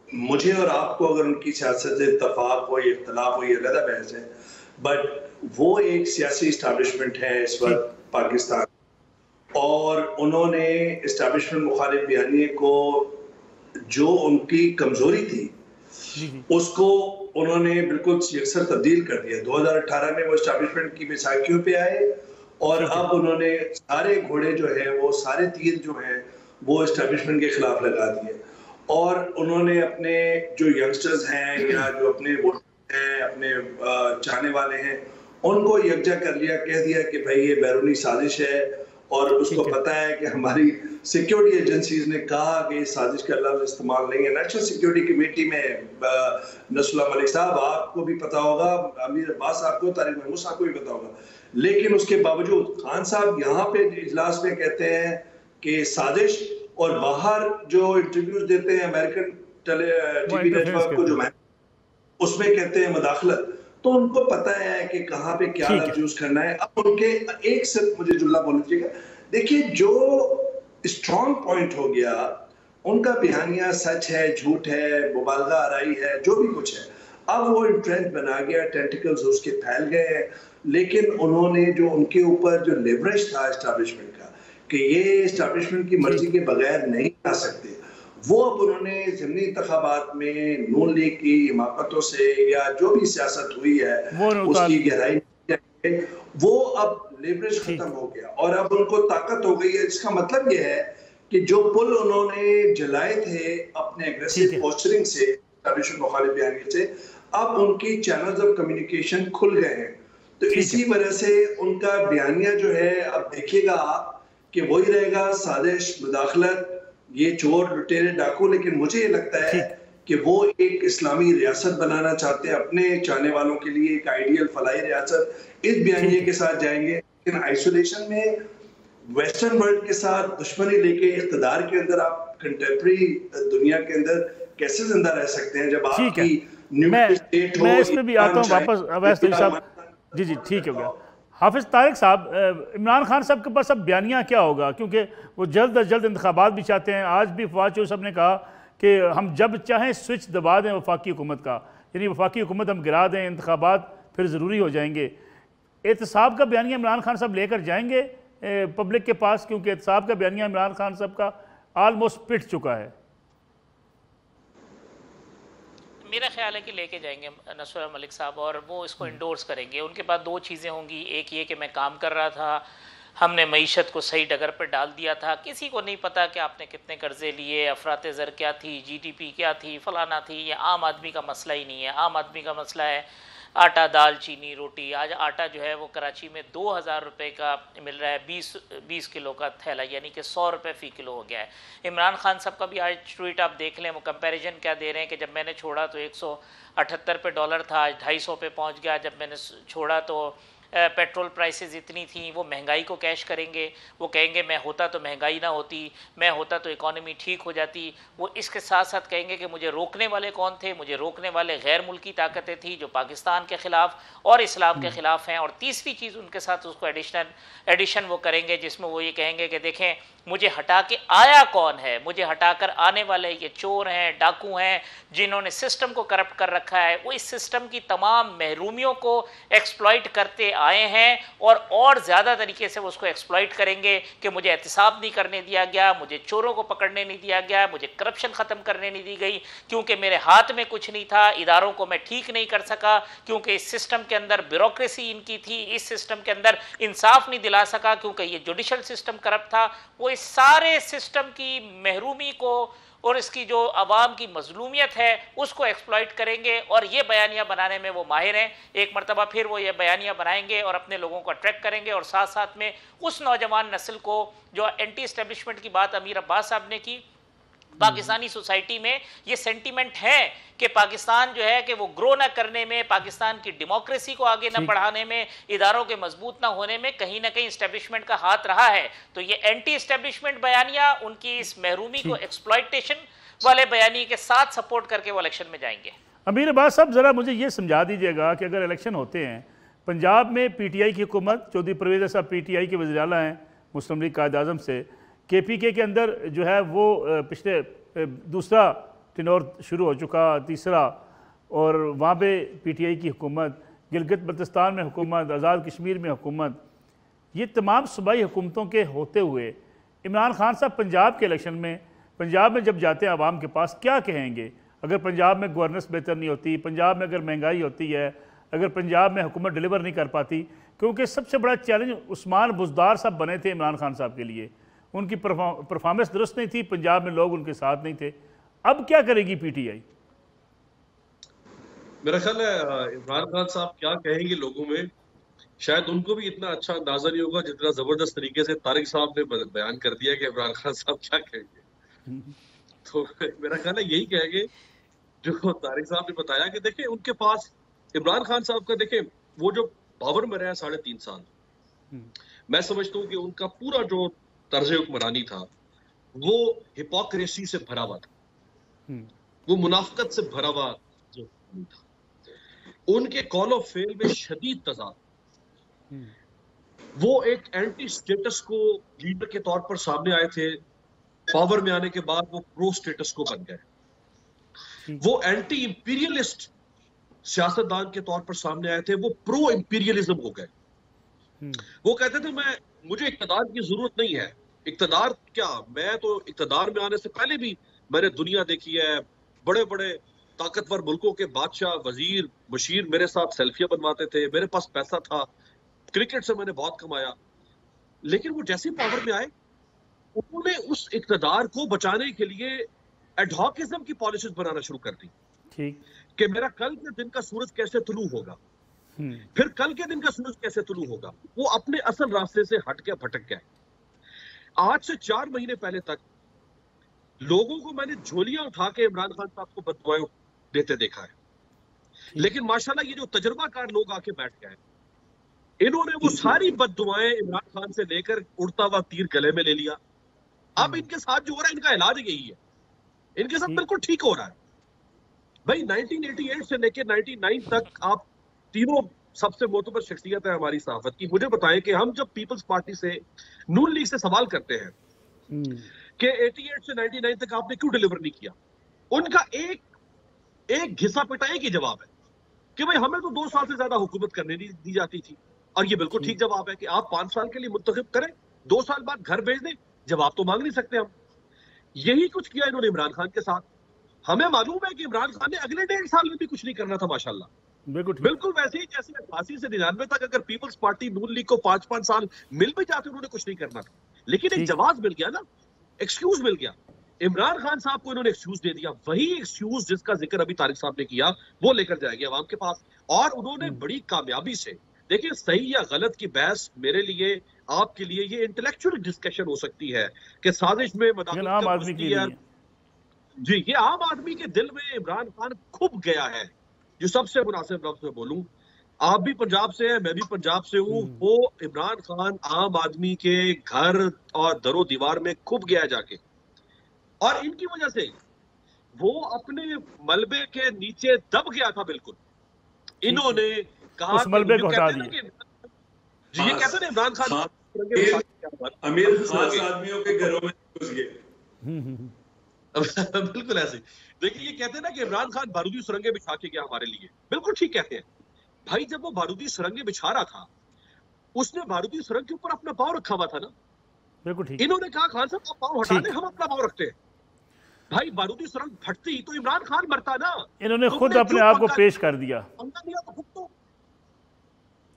मुझे और आपको अगर उनकी सियासत से इत्तफाक हो या इख्तलाफ हो, ये अलग बहस है, बट वो एक सियासी इस्टेब्लिशमेंट है इस वक्त पाकिस्तान, और उन्होंने इस्टेब्लिशमेंट मुखालिफ बयानिए को जो उनकी कमजोरी थी उसको उन्होंने बिल्कुल यकसर तब्दील कर दिया। 2018 में वो इस्टेब्लिशमेंट की बैसाखियों पे आए और अब उन्होंने सारे घोड़े जो है वो सारे तीर जो हैं वो इस्टेब्लिशमेंट के खिलाफ लगा दिए और उन्होंने अपने जो यंगस्टर्स हैं या जो अपने वोटर हैं, अपने चाहने वाले हैं, उनको यकजा कर लिया, कह दिया कि भाई ये बैरूनी साजिश है और उसको पता है कि हमारी सिक्योरिटी एजेंसीज ने कहा कि इस साजिश का लफ्ज इस्तेमाल नहीं है। नेशनल सिक्योरिटी कमेटी में नसरुल्लाह मलिक साहब, आपको भी पता होगा, अमीर अब्बास साहब को, तारिक महमूद साहब को भी पता होगा, लेकिन उसके बावजूद खान साहब यहाँ पे इजलास में कहते हैं कि साजिश, और बाहर जो इंटरव्यूज देते हैं अमेरिकन टीवी नेटवर्क को, जो उसमें कहते हैं मदाखलत। तो उनको पता है कि कहाँ पे क्या लफ्ज यूज करना है। अब उनके एक सिर्फ मुझे जुमला बोल लीजिएगा, देखिए जो स्ट्रॉन्ग पॉइंट हो गया उनका बयानिया सच है, झूठ है, मुबालगा आराई है, जो भी कुछ है, अब वो ट्रेंड बना गया, टेंटिकल्स उसके फैल गए हैं। लेकिन उन्होंने जो उनके ऊपर जो लेवरेज था एस्टैब्लिशमेंट का कि ये एस्टैब्लिशमेंट की मर्जी के बगैर नहीं आ सकते, वो अब उन्होंने ज़िमनी इंतखाबात में नून लीग की हिमाकतों से या जो भी सियासत हुई है उसकी गहराई, वो अब लेवरेज खत्म हो गया और अब उनको ताकत हो गई है। इसका मतलब ये है कि जो पुल उन्होंने जलाए थे अपने एग्रेसिव पोस्चरिंग से, एस्टैब्लिशमेंट मुखालिफ बयानी से, अब उनकी चैनल्स ऑफ कम्युनिकेशन खुल गए हैं। तो इसी वजह से उनका बयानिया जो है अब देखिएगा आप कि वही रहेगा, साजिश, मुदाखलत, ये चोर लुटेरे डाकू। लेकिन मुझे ये लगता है कि वो एक इस्लामी रियासत बनाना चाहते हैं अपने चाहने वालों के लिए, एक आइडियल फलाई रियासत। इस बयानिए के साथ जाएंगे, लेकिन आइसोलेशन में वेस्टर्न वर्ल्ड के साथ दुश्मनी लेके इख्तिदार के अंदर आप कंटेम्प्रेरी दुनिया के अंदर कैसे जिंदा रह सकते हैं जब आपकी न्यूक्लियर स्टेट हो। मैं इसमें भी आता हूँ वापस अवैस साहब। जी ठीक हो गया। हाफिज तारिक साहब, इमरान खान साहब के पास अब बयानिया क्या होगा, क्योंकि वो जल्द अज जल्द इंतखाबात भी चाहते हैं। आज भी फवाद चौधरी साहब ने कहा कि हम जब चाहें स्विच दबा दें वफाकी हुकूमत का, यानी वफाकी हुकूमत हम गिरा दें, इंतखाबात फिर ज़रूरी हो जाएंगे। एहतसाब का बयानिया इमरान खान साहब लेकर जाएंगे पब्लिक के पास, क्योंकि एहतसाब का बयानिया इमरान खान साहब का आलमोस्ट पिट चुका है। मेरा ख्याल है कि लेके जाएंगे नसरुल्लाह मलिक साहब और वो इसको इंडोर्स करेंगे। उनके पास दो चीज़ें होंगी, एक ये कि मैं काम कर रहा था, हमने मईशत को सही डगर पर डाल दिया था, किसी को नहीं पता कि आपने कितने कर्जे लिए, अफरात ज़र क्या थी, GDP क्या थी, फलाना थी। ये आम आदमी का मसला ही नहीं है। आम आदमी का मसला है आटा, दाल, चीनी, रोटी। आज आटा जो है वो कराची में 2000 रुपये का मिल रहा है, 20 किलो का थैला, यानी कि 100 रुपये फ़ी किलो हो गया है। इमरान खान साहब का भी आज ट्वीट आप देख लें, वो कंपैरिजन क्या दे रहे हैं कि जब मैंने छोड़ा तो 178 पे डॉलर था, आज 250 पे पहुंच गया। जब मैंने छोड़ा तो पेट्रोल प्राइसेस इतनी थी। वो महंगाई को कैश करेंगे, वो कहेंगे मैं होता तो महंगाई ना होती, मैं होता तो इकॉनमी ठीक हो जाती। वो इसके साथ साथ कहेंगे कि मुझे रोकने वाले कौन थे, मुझे रोकने वाले गैर मुल्की ताकतें थी जो पाकिस्तान के ख़िलाफ़ और इस्लाम के ख़िलाफ़ हैं। और तीसरी चीज़ उनके साथ उसको एडिशन वो करेंगे जिसमें वो ये कहेंगे कि देखें मुझे हटा के आया कौन है, मुझे हटा कर आने वाले ये चोर हैं, डाकू हैं, जिन्होंने सिस्टम को करप्ट कर रखा है। वो इस सिस्टम की तमाम महरूमियों को एक्सप्लॉइट करते आए हैं और ज़्यादा तरीके से वो उसको एक्सप्लॉइट करेंगे कि मुझे एहतिसाब नहीं करने दिया गया, मुझे चोरों को पकड़ने नहीं दिया गया, मुझे करप्शन ख़त्म करने नहीं दी गई, क्योंकि मेरे हाथ में कुछ नहीं था, इदारों को मैं ठीक नहीं कर सका, क्योंकि इस सिस्टम के अंदर ब्यूरोक्रेसी इनकी थी, इस सिस्टम के अंदर इंसाफ नहीं दिला सका, क्योंकि ये जुडिशल सिस्टम करप्ट था। वो इस सारे सिस्टम की महरूमी को और इसकी जो अवाम की मजलूमियत है उसको एक्सप्लॉइट करेंगे और ये बयानिया बनाने में वो माहिर हैं। एक मरतबा फिर वो ये बयानिया बनाएंगे और अपने लोगों को अट्रैक्ट करेंगे और साथ साथ में उस नौजवान नस्ल को जो एंटी एस्टेब्लिशमेंट की बात अमीर अब्बास साहब ने की, पाकिस्तानी सोसाइटी में ये सेंटीमेंट है कि पाकिस्तान जो है कि वो ग्रो ना करने में, पाकिस्तान की डेमोक्रेसी को आगे ना बढ़ाने में, इदारों के मजबूत ना होने में कहीं ना कहीं इस्टेब्लिशमेंट का हाथ रहा है। तो ये एंटी इस्टेब्लिशमेंट बयानिया उनकी इस महरूमी को एक्सप्लॉयटेशन वाले बयानी के साथ सपोर्ट करके वो इलेक्शन में जाएंगे। अमीर अब्बास साहब ज़रा मुझे ये समझा दीजिएगा कि अगर इलेक्शन होते हैं, पंजाब में पीटीआई की हुकूमत, चौधरी परवेज़ साहब पीटीआई के वज़ीर आला हैं मुस्लिम लीग कायद आज़म से, केपीके के अंदर जो है वो पिछले दूसरा टिनोर शुरू हो चुका, तीसरा, और वहाँ पे पीटीआई की हुकूमत, गिलगित बल्तिस्तान में हुकूमत, आज़ाद कश्मीर में हुकूमत, ये तमाम सूबाई हुकूमतों के होते हुए इमरान खान साहब पंजाब के इलेक्शन में, पंजाब में जब जाते हैं आवाम के पास, क्या कहेंगे? अगर पंजाब में गवर्नेंस बेहतर नहीं होती, पंजाब में अगर महंगाई होती है, अगर पंजाब में हुकूमत डिलीवर नहीं कर पाती, क्योंकि सबसे बड़ा चैलेंज उस्मान बुज़दार साहब बने थे इमरान खान साहब के लिए, उनकी परफॉर्मेंस दुरुस्त नहीं थी, पंजाब में लोग उनके साथ नहीं थे। अब क्या करेगी पीटीआई? मेरा ख्याल है इमरान खान साहब क्या कहेंगे लोगों में, शायद उनको भी इतना अच्छा अंदाजा नहीं होगा जितना जबरदस्त तरीके से तारिक साहब ने बयान कर दिया कि इमरान खान साहब क्या कहेंगे। तो मेरा ख्याल है यही कहेंगे जो तारिक साहब ने बताया कि देखिए उनके पास इमरान खान साहब का, देखिए वो जो पावर में रहा 3.5 साल, मैं समझता हूँ कि उनका पूरा जो तर्ज हुक्मरानी था वो हिपोक्रेसी से भरा हुआ था, वो मुनाफिकत से भरा हुआ जो था, उनके कॉल ऑफ फेल में शदीद तजाद, वो एक एंटी स्टेटस को लीडर के तौर पर सामने आए थे, पावर में आने के बाद वो प्रो स्टेटस को बन गए, वो एंटी इंपीरियलिस्ट सियासतदान के तौर पर सामने आए थे, वो प्रो इंपीरियलिज्म हो गए। वो कहते थे मुझे इक़्तिदार की जरूरत नहीं है, इक़्तिदार क्या, मैं तो इक़्तिदार में आने से पहले भी मैंने दुनिया देखी है, बड़े बड़े ताकतवर मुल्कों के बादशाह, वजीर, बशीर मेरे साथ सेल्फियां बनवाते थे, मेरे पास पैसा था, क्रिकेट से मैंने बहुत कमाया। लेकिन वो जैसे पावर में आए उन्होंने उस इक़्तिदार को बचाने के लिए एडहॉकिज्म की पॉलिसीज बनाना शुरू कर दी, ठीक कि मेरा कल के दिन का सूरज कैसे तुलू होगा, फिर कल के दिन का सूरज कैसे तुलू होगा। वो अपने असल रास्ते से हट के भटक गए। आज से 4 महीने पहले तक लोगों को मैंने झोलियां उठा के इमरान खान साहब को बददुआएं देते देखा है, लेकिन माशाल्लाह ये जो तजुर्बाकार लोग आके बैठ गए, इन्होंने वो सारी बददुआएं इमरान खान से लेकर उड़ता हुआ तीर गले में ले लिया। अब इनके साथ जो हो रहा है, इनका इलाज यही है, इनके साथ बिल्कुल ठीक हो रहा है। भाई 1988 से लेकर 99 तक आप तीनों सबसे मोतबर शख्सियत है हमारी सहाफत की, मुझे बताएं कि हम जब पीपल्स पार्टी से, नून लीग से सवाल करते हैं कि 88 से 99 तक आपने क्यों डिलीवर नहीं किया, उनका एक घिसा पिटाई की जवाब है कि भाई हमें तो 2 साल से ज्यादा हुकूमत करने नहीं दी जाती थी। और ये बिल्कुल ठीक जवाब है कि आप 5 साल के लिए मुंतखब करें, 2 साल बाद घर भेज दें, जवाब तो मांग नहीं सकते हम। यही कुछ किया इन्होंने इमरान खान के साथ। हमें मालूम है कि इमरान खान ने अगले 1.5 साल में भी कुछ नहीं करना था माशाल्लाह, बिल्कुल वैसे ही जैसे 88 से 99 तक अगर पीपल्स पार्टी नून लीग को 5-5 साल मिल भी जाते उन्होंने कुछ नहीं करना था। लेकिन एक जवाब मिल गया ना, एक्सक्यूज मिल गया, इमरान खान साहब को इन्होंने एक्सक्यूज दे दिया। वही एक्सक्यूज जिसका जिक्र अभी तारिक साहब ने किया वो लेकर जाएंगे अवाम के पास, और उन्होंने बड़ी कामयाबी से, देखिए सही या गलत की बहस मेरे लिए, आपके लिए ये इंटेलेक्चुअल डिस्कशन हो सकती है कि साजिश में जी, ये आम आदमी के दिल में इमरान खान खुब गया है। जो सबसे मुनासिब लफ्ज़ में बोलूं, आप भी पंजाब से हैं, मैं भी पंजाब से हूं, वो इमरान खान आम आदमी के घर और दरो दीवार में खुब गया जाके, और इनकी वजह से वो अपने मलबे के नीचे दब गया था बिल्कुल। इन्होंने कहा उस मलबे को हटा दिया। जी, ये कहते हैं इमरान खान अमीर खास आदमियों के घरों में घुस गए। बिल्कुल ऐसे। देखिए ये कहते हैं ना कि इमरान खान बारूदी सुरंगें बिछा के गया हमारे लिए, बिल्कुल ठीक कहते हैं। भाई जब वो बारूदी सुरंगें बिछा रहा था, उसने बारूदी सुरंग के ऊपर अपना पाँव रखा हुआ था ना, बिल्कुल ठीक। इन्होंने कहा खान साहब आप पाँव हटा दें, हम अपना पाँव रखते हैं। भाई बारूदी सुरंग फटती तो इमरान खान मरता ना, इन्होंने खुद अपने आप को पेश कर दिया।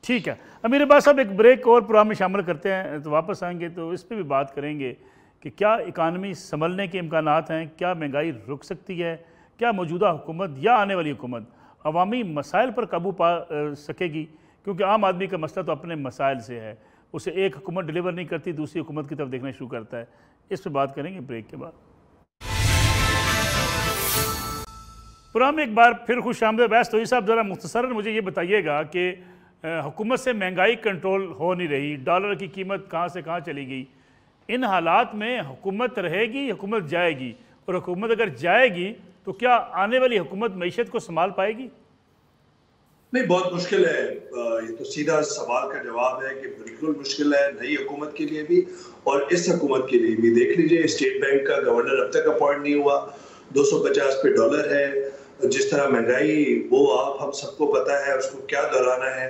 ठीक है अमीर अब्बास साहब, एक ब्रेक और प्रोग्राम में शामिल करते हैं, तो वापस आएंगे तो इस पर भी बात करेंगे कि क्या इकानमी संभलने के इम्कानात हैं, क्या महंगाई रुक सकती है, क्या मौजूदा हुकूमत या आने वाली हुकूमत अवामी मसाइल पर काबू पा सकेगी, क्योंकि आम आदमी का मसला तो अपने मसाइल से है, उसे एक हुकूमत डिलीवर नहीं करती, दूसरी हुकूमत की तरफ देखना शुरू करता है। इस पर बात करेंगे ब्रेक के बाद। प्रोग्राम में एक बार फिर खुशामद बैस तोई साहब, ज़रा मुख्तसरन मुझे ये बताइएगा कि हुकूमत से महंगाई कंट्रोल हो नहीं रही, डॉलर की कीमत कहाँ से कहाँ चली गई। इन हालात में हुकूमत रहेगी, हुकूमत जाएगी, और हुकूमत अगर जाएगी तो क्या आने वाली हुकूमत मईशत को संभाल पाएगी? नहीं, बहुत मुश्किल है। ये तो सीधा सवाल का जवाब है कि बिल्कुल मुश्किल है, नई हुकूमत के लिए भी और इस हुकूमत के लिए भी। देख लीजिए, स्टेट बैंक का गवर्नर अब तक अपॉइंट नहीं हुआ, 250 पे डॉलर है। जिस तरह महंगाई वो आप हम सबको पता है, उसको क्या दोहराना है।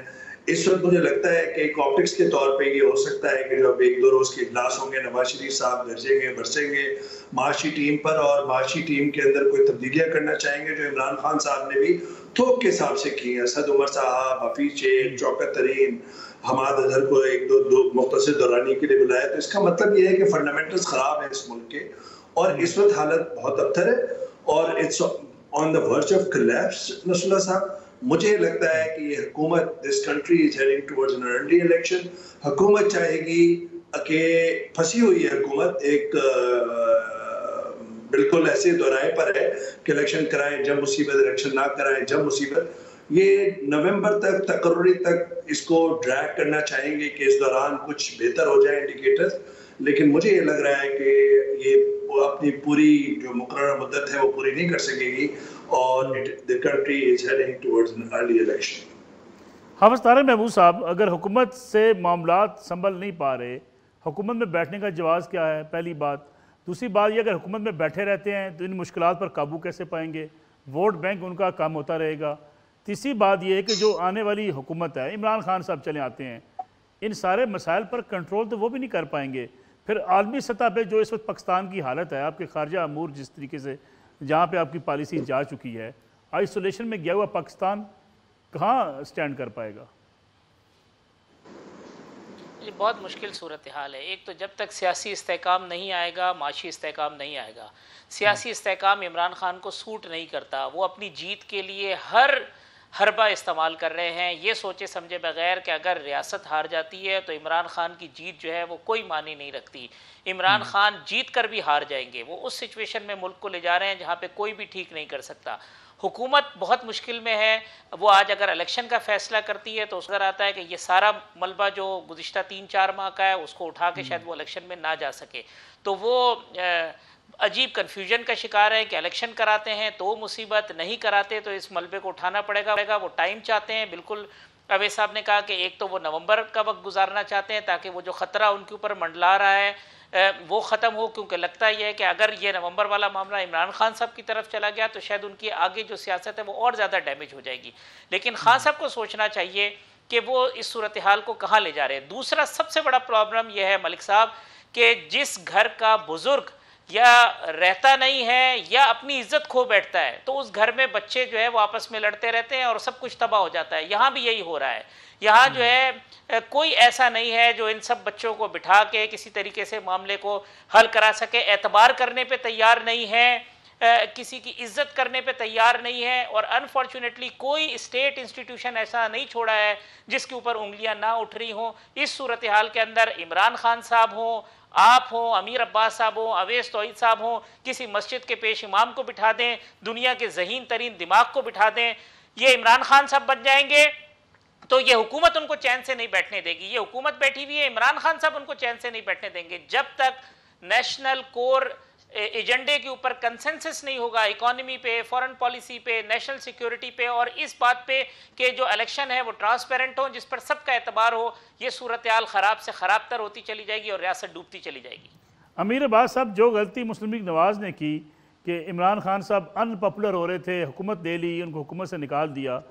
इस वक्त मुझे लगता है कि एक ऑप्टिक्स के तौर पे ये हो सकता है कि जब 1-2 रोज के इजलास होंगे, नवाज शरीफ साहब गरजेंगे बरसेंगे माशी टीम पर, और माशी टीम के अंदर कोई तब्दीलियां करना चाहेंगे जो इमरान खान साहब ने भी थोक के हिसाब से की है। असद उमर साहब, हफीज शेख, शौकत तरीन, हमाद अजहर को 1-2 मुख्तसर दौरानी के लिए बुलाया। तो इसका मतलब ये है कि फंडामेंटल्स खराब है इस मुल्क के, और इस वक्त हालत बहुत अबतर है और it's on the verge of collapse. Nasrullah साहब, मुझे लगता है कि ये हुकूमत, this country is heading towards an early election. हुकूमत चाहेगी कि फंसी हुई है हुकूमत एक बिल्कुल ऐसे दोराहे पर है कि इलेक्शन कराएं जब मुसीबत, इलेक्शन ना कराएं जब मुसीबत। ये नवंबर तक, तकर्री तक इसको ड्रैग करना चाहेंगे कि इस दौरान कुछ बेहतर हो जाए इंडिकेटर्स। लेकिन मुझे ये लग रहा है कि ये अपनी पूरी जो मुकर्रर मुद्दत है वो पूरी नहीं कर सकेगी, और the country is heading towards an early election. Hafiz Tariq Mahmood साहब, अगर हुकूमत से मामलात संभल नहीं पा रहे, हुकूमत में बैठने का जवाज़ क्या है? पहली बात। दूसरी बात ये, अगर हुकूमत में बैठे रहते हैं तो इन मुश्किलात पर काबू कैसे पाएंगे? वोट बैंक उनका काम होता रहेगा। तीसरी बात यह है कि जो आने वाली हुकूमत है, इमरान खान साहब चले आते हैं, इन सारे मसाइल पर कंट्रोल तो वो भी नहीं कर पाएंगे। फिर आलमी सतह पे जो इस वक्त पाकिस्तान की हालत है, आपके खारजा अमूर जिस तरीके से जहाँ पे आपकी पॉलिसी जा चुकी है, आइसोलेशन में गया हुआ पाकिस्तान कहाँ स्टैंड कर पाएगा? ये बहुत मुश्किल सूरत हाल है। एक तो जब तक सियासी इस्तेहकाम नहीं आएगा, माशी इस्तेहकाम नहीं आएगा। सियासी इस्तेहकाम इमरान खान को सूट नहीं करता। वो अपनी जीत के लिए हर हरबा इस्तेमाल कर रहे हैं, ये सोचे समझे बगैर कि अगर रियासत हार जाती है तो इमरान खान की जीत जो है वो कोई मानी नहीं रखती। इमरान खान जीत कर भी हार जाएंगे। वो उस सिचुएशन में मुल्क को ले जा रहे हैं जहाँ पे कोई भी ठीक नहीं कर सकता। हुकूमत बहुत मुश्किल में है। वो आज अगर इलेक्शन का फैसला करती है तो उसका आता है कि ये सारा मलबा जो गुज़िश्ता 3-4 माह का है उसको उठा के शायद वो इलेक्शन में ना जा सके। तो वो अजीब कन्फ्यूजन का शिकार है कि इलेक्शन कराते हैं तो मुसीबत, नहीं कराते तो इस मलबे को उठाना पड़ेगा। वो टाइम चाहते हैं। बिल्कुल अवैध साहब ने कहा कि एक तो वो नवंबर का वक्त गुजारना चाहते हैं ताकि वो जो ख़तरा उनके ऊपर मंडला रहा है वो ख़त्म हो, क्योंकि लगता यह है कि अगर ये नवंबर वाला मामला इमरान खान साहब की तरफ चला गया तो शायद उनकी आगे जो सियासत है वो और ज़्यादा डैमेज हो जाएगी। लेकिन खान साहब को सोचना चाहिए कि वो इस सूरत हाल को कहाँ ले जा रहे हैं। दूसरा सबसे बड़ा प्रॉब्लम यह है मलिक साहब कि जिस घर का बुज़ुर्ग या रहता नहीं है या अपनी इज्जत खो बैठता है तो उस घर में बच्चे जो है वो आपस में लड़ते रहते हैं और सब कुछ तबाह हो जाता है। यहाँ भी यही हो रहा है। यहाँ जो है कोई ऐसा नहीं है जो इन सब बच्चों को बिठा के किसी तरीके से मामले को हल करा सके। एतबार करने पे तैयार नहीं है, किसी की इज्जत करने पे तैयार नहीं है, और अनफॉर्चुनेटली कोई स्टेट इंस्टीट्यूशन ऐसा नहीं छोड़ा है जिसके ऊपर उंगलियां ना उठ रही हों। इस सूरत हाल के अंदर इमरान खान साहब हों, आप हों, अमीर अब्बास साहब हों, अवैस तौहीद साहब हों, किसी मस्जिद के पेश इमाम को बिठा दें, दुनिया के ज़हीन तरीन दिमाग को बिठा दें, ये इमरान खान साहब बन जाएंगे तो ये हुकूमत उनको चैन से नहीं बैठने देगी। ये हुकूमत बैठी हुई है, इमरान खान साहब उनको चैन से नहीं बैठने देंगे जब तक नेशनल कोर एजेंडे के ऊपर कंसेंसस नहीं होगा, इकोनॉमी पे, फॉरेन पॉलिसी पे, नेशनल सिक्योरिटी पे, और इस बात पे कि जो इलेक्शन है वो ट्रांसपेरेंट हो, जिस पर सबका एतबार हो। ये सूरत हाल ख़राब से ख़राब तर होती चली जाएगी और रियासत डूबती चली जाएगी। अमीर अब्बास साहब, जो गलती मुस्लिम लीग नवाज़ ने की कि इमरान खान साहब अनपॉपुलर हो रहे थे, हुकूमत ले ली, उनको हुकूमत से निकाल दिया,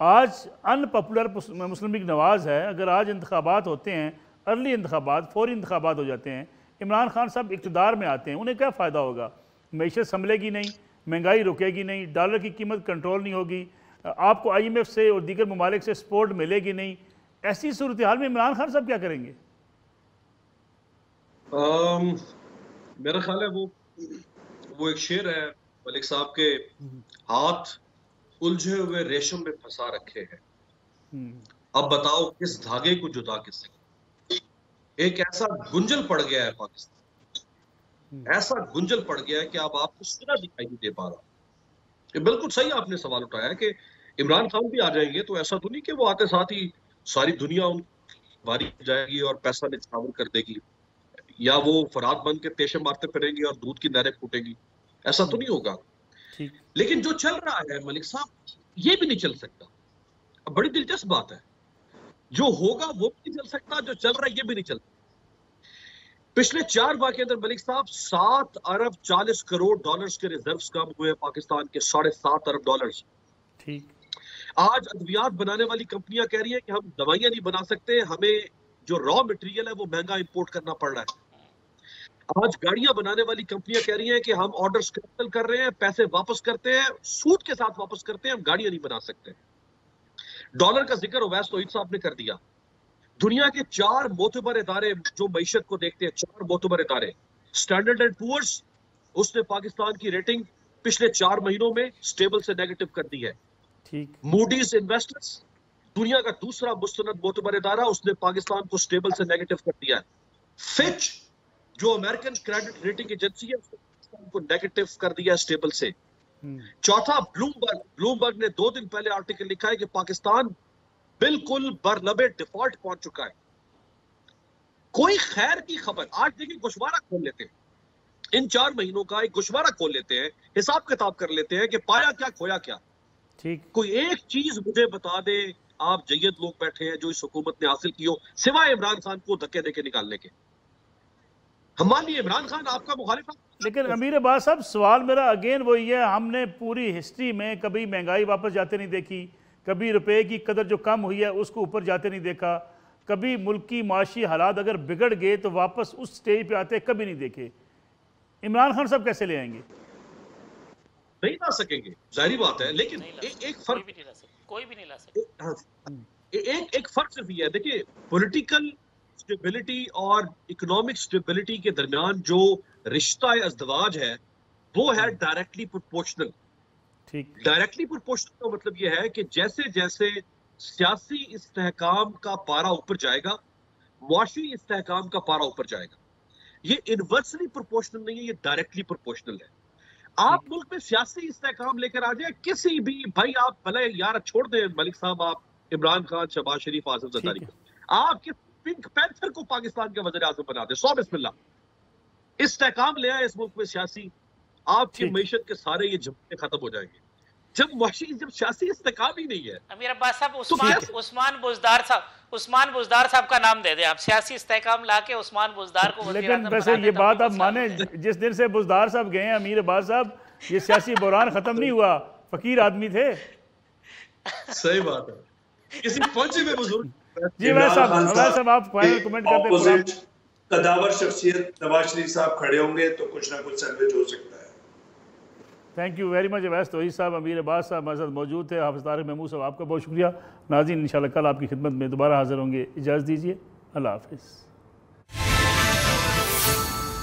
आज अनपॉपुलर मुस्लिम लीग नवाज़ है। अगर आज इंतखाबात होते हैं, अर्ली इंतखाबात, फौरी इंतखाबात हो जाते हैं, इमरान खान साहब इक़्तिदार में आते हैं, उन्हें क्या फ़ायदा होगा? मईशत संभलेगी नहीं, महंगाई रुकेगी नहीं, डॉलर की कीमत कंट्रोल नहीं होगी, आपको IMF से और दीगर ममालिक से सपोर्ट मिलेगी नहीं। ऐसी सूरत हाल में इमरान खान साहब क्या करेंगे? मेरा ख्याल है वो एक शेर है मलिक साहब के, हाथ उलझे हुए रेशम में फंसा रखे हैं, अब बताओ किस धागे को जुदा किससे। एक ऐसा गुंजल पड़ गया है पाकिस्तान, ऐसा गुंजल पड़ गया है कि अब आपको सिरा दिखाई नहीं दे पा रहा। बिल्कुल सही आपने सवाल उठाया कि इमरान खान भी आ जाएंगे तो ऐसा तो नहीं कि वो आते साथ ही सारी दुनिया उनकी बारी जाएगी और पैसा निछावर कर देगी, या वो फराद बन के पेशे मारते फिरेंगे और दूध की नहरें फूटेंगी, ऐसा तो नहीं होगा। लेकिन जो चल रहा है मलिक साहब, ये भी नहीं चल सकता। अब बड़ी दिलचस्प बात है, जो होगा वो भी नहीं चल सकता, जो चल रहा है ये भी नहीं चल सकता। पिछले 4 माह के अंदर मलिक साहब 7 अरब 40 करोड़ डॉलर्स के रिजर्व्स कम हुए पाकिस्तान के, 7.5 अरब डॉलर्स। ठीक। आज अद्वियात बनाने वाली कंपनियां कह रही है कि हम दवाइयां नहीं बना सकते, हमें जो रॉ मटेरियल है वो महंगा इंपोर्ट करना पड़ रहा है। आज गाड़ियां बनाने वाली कंपनियां कह रही हैं कि हम ऑर्डर्स कैंसिल कर रहे हैं, पैसे वापस करते हैं, सूद के साथ वापस करते हैं, हम गाड़ियां नहीं बना सकते। डॉलर का जिक्र ओवैस तौहीद साहब ने कर दिया। दुनिया के 4 मोतबर इदारे जो मईशत को देखते हैं, 4 मोतबर इदारे, स्टैंडर्ड एंड पुअर्स, उसने पाकिस्तान की रेटिंग पिछले 4 महीनों में स्टेबल से नेगेटिव कर दी है। ठीक। मूडीज इन्वेस्टर्स, दुनिया का दूसरा मुस्तनद मोतबर इदारा, उसने पाकिस्तान को स्टेबल से नेगेटिव कर दिया है। फिच, जो अमेरिकन क्रेडिट रेटिंग एजेंसी है, उसने पाकिस्तान को नेगेटिव कर दिया है स्टेबल से। चौथा ब्लूमबर्ग ने 2 दिन पहले आर्टिकल लिखा है कि पाकिस्तान बिल्कुल बरलबे डिफॉल्ट पहुंच चुका है। कोई खैर की खबर। आज देखिए, गोशवारा खोल लेते हैं, इन 4 महीनों का एक गोशवारा खोल लेते हैं, हिसाब किताब कर लेते हैं कि पाया क्या खोया क्या। ठीक। कोई एक चीज मुझे बता दे, आप जय्यद लोग बैठे हैं जो इस हुकूमत ने हासिल की हो, सिवाय इमरान खान को धक्के देके निकालने के। हम मान लीजिए इमरान खान आपका मुखालिफ। लेकिन अमीर अब्बास साहब, सवाल मेरा अगेन वही है, हमने पूरी हिस्ट्री में कभी महंगाई वापस जाते नहीं देखी, कभी रुपए की कदर जो कम हुई है उसको ऊपर जाते नहीं देखा, कभी मुल्क की माशी हालात अगर बिगड़ गए तो वापस उस स्टेज पे आते कभी नहीं देखे। इमरान खान साहब कैसे ले आएंगे? नहीं ला सकेंगे, जाहिर बात है। लेकिन एक फर्क, कोई भी नहीं ला सकता। एक फर्क सिर्फ ये है, देखिए, पॉलिटिकल स्टेबिलिटी और इकोनॉमिक स्टेबिलिटी के दरमियान जो रिश्ता अज़दवाज है वो है डायरेक्टली प्रोपोर्शनल। ठीक। डायरेक्टली प्रोपोर्शनल का मतलब ये है कि जैसे जैसे सियासी इस्तेहकाम का पारा ऊपर जाएगा, मुआशी इस्तेहकाम का पारा ऊपर जाएगा। ये इनवर्सली प्रोपोर्शनल नहीं है, ये डायरेक्टली प्रोपोर्शनल है। आप मुल्क में सियासी इस्तेहकाम लेकर आ जाए, किसी भी भाई, आप भले यार छोड़ दें मलिक साहब, आप इमरान खान, शहबाज शरीफ, आसिफ ज़रदारी, आप किस पिंक पैंथर को पाकिस्तान के वज़ीर आज़म बना दे, सौ बिस्मिल्लाह, इस्तेहकाम ले आए इस मुल्क में सियासी, आपकी मईशत के सारे ये झपके खत्म हो जाएंगे। जब सियासी इस्तेहकाम ही नहीं है। अमीर अब्बास साहब, उस्मान बुज़दार साहब का नाम दे दे आप, सियासी इस्तेहकाम लाके उस्मान बुज़दार को। लेकिन वैसे ये बात आप माने, जिस दिन से बुज़दार साहब गए हैं अमीर अब्बास साहब, ये सियासी बहरान खत्म नहीं हुआ, फकीर आदमी थे। सही बात है, किसी पहुंचे में बुजुर्ग। जी वैसा आप फाइनल कमेंट करते हैं। कदावर शख्सियत नवाज शरीफ साहब खड़े होंगे तो कुछ ना कुछ सैंडविच हो सकता है। Thank you very much Awais Tauheed साहब, अमीर अब्बास साहब हमारे साथ मौजूद थे, हाफ़िज़ तारिक महमूद साहब आपका बहुत शुक्रिया। नाज़रीन, इंशाल्लाह कल आपकी खिदमत में दोबारा हाज़िर होंगे। इजाज़त दीजिए, अल्लाह हाफ़िज़।